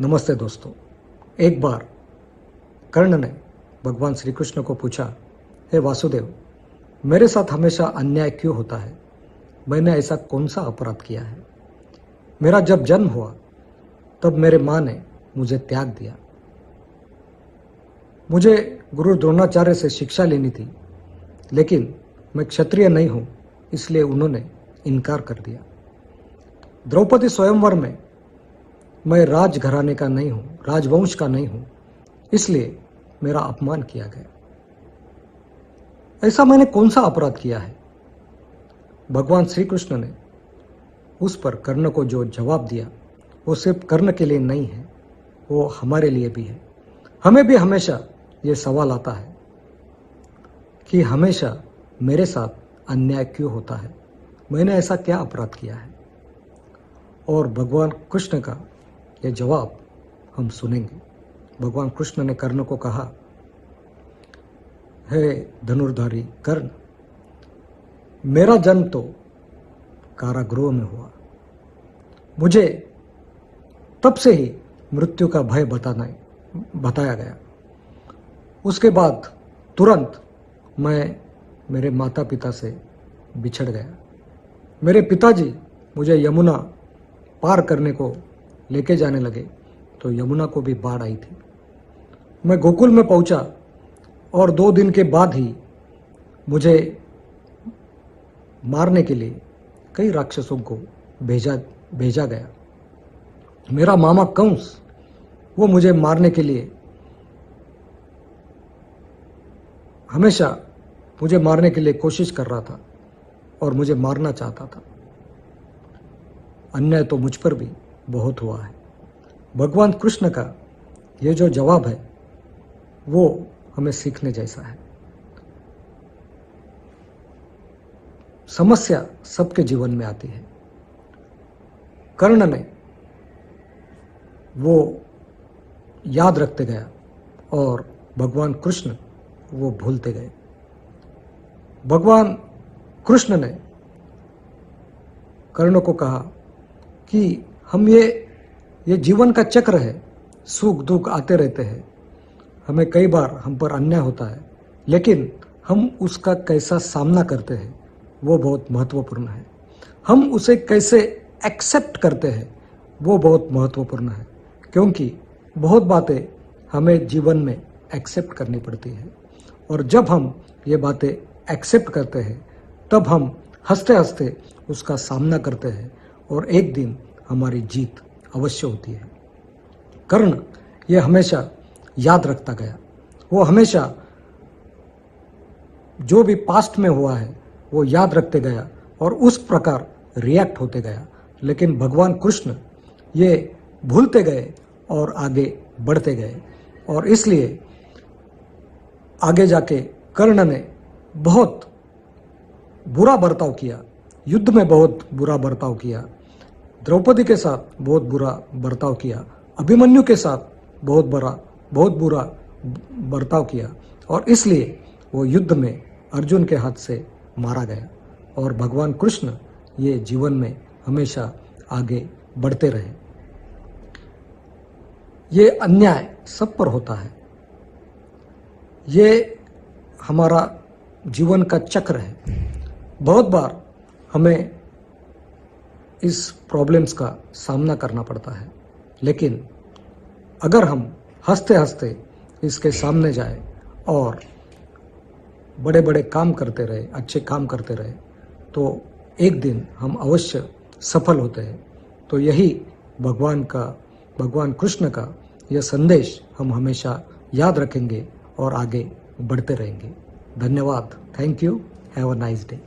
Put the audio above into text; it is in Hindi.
नमस्ते दोस्तों। एक बार कर्ण ने भगवान श्री कृष्ण को पूछा, हे वासुदेव, मेरे साथ हमेशा अन्याय क्यों होता है? मैंने ऐसा कौन सा अपराध किया है? मेरा जब जन्म हुआ तब मेरे माँ ने मुझे त्याग दिया। मुझे गुरु द्रोणाचार्य से शिक्षा लेनी थी, लेकिन मैं क्षत्रिय नहीं हूँ, इसलिए उन्होंने इनकार कर दिया। द्रौपदी स्वयंवर में मैं राजघराने का नहीं हूँ, राजवंश का नहीं हूँ, इसलिए मेरा अपमान किया गया। ऐसा मैंने कौन सा अपराध किया है? भगवान श्री कृष्ण ने उस पर कर्ण को जो जवाब दिया, वो सिर्फ कर्ण के लिए नहीं है, वो हमारे लिए भी है। हमें भी हमेशा ये सवाल आता है कि हमेशा मेरे साथ अन्याय क्यों होता है? मैंने ऐसा क्या अपराध किया है? और भगवान कृष्ण का ये जवाब हम सुनेंगे। भगवान कृष्ण ने कर्ण को कहा, हे धनुर्धारी कर्ण, मेरा जन्म तो कारागृह में हुआ। मुझे तब से ही मृत्यु का भय बताया गया। उसके बाद तुरंत मैं मेरे माता पिता से बिछड़ गया। मेरे पिताजी मुझे यमुना पार करने को लेके जाने लगे तो यमुना को भी बाढ़ आई थी। मैं गोकुल में पहुंचा और 2 दिन के बाद ही मुझे मारने के लिए कई राक्षसों को भेजा गया। मेरा मामा कंस, वो मुझे मारने के लिए हमेशा कोशिश कर रहा था और मुझे मारना चाहता था। अन्याय तो मुझ पर भी बहुत हुआ है। भगवान कृष्ण का ये जो जवाब है वो हमें सीखने जैसा है। समस्या सबके जीवन में आती है। कर्ण ने वो याद रखते गया और भगवान कृष्ण वो भूलते गए। भगवान कृष्ण ने कर्ण को कहा कि हम ये जीवन का चक्र है, सुख दुख आते रहते हैं। हमें कई बार हम पर अन्याय होता है, लेकिन हम उसका कैसा सामना करते हैं वो बहुत महत्वपूर्ण है। हम उसे कैसे एक्सेप्ट करते हैं वो बहुत महत्वपूर्ण है, क्योंकि बहुत बातें हमें जीवन में एक्सेप्ट करनी पड़ती है। और जब हम ये बातें एक्सेप्ट करते हैं तब हम हंसते हंसते उसका सामना करते हैं और एक दिन हमारी जीत अवश्य होती है। कर्ण ये हमेशा याद रखता गया। वो हमेशा जो भी पास्ट में हुआ है वो याद रखते गया और उस प्रकार रिएक्ट होते गया। लेकिन भगवान कृष्ण ये भूलते गए और आगे बढ़ते गए, और इसलिए आगे जाके कर्ण ने बहुत बुरा बर्ताव किया, युद्ध में बहुत बुरा बर्ताव किया, द्रौपदी के साथ बहुत बुरा बर्ताव किया, अभिमन्यु के साथ बहुत बुरा बर्ताव किया, और इसलिए वो युद्ध में अर्जुन के हाथ से मारा गया। और भगवान कृष्ण ये जीवन में हमेशा आगे बढ़ते रहे। ये अन्याय सब पर होता है। ये हमारा जीवन का चक्र है। बहुत बार हमें इस प्रॉब्लम्स का सामना करना पड़ता है, लेकिन अगर हम हंसते हंसते इसके सामने जाए और बड़े बड़े काम करते रहे, अच्छे काम करते रहे, तो एक दिन हम अवश्य सफल होते हैं। तो यही भगवान कृष्ण का यह संदेश हम हमेशा याद रखेंगे और आगे बढ़ते रहेंगे। धन्यवाद। Thank you. Have a nice day.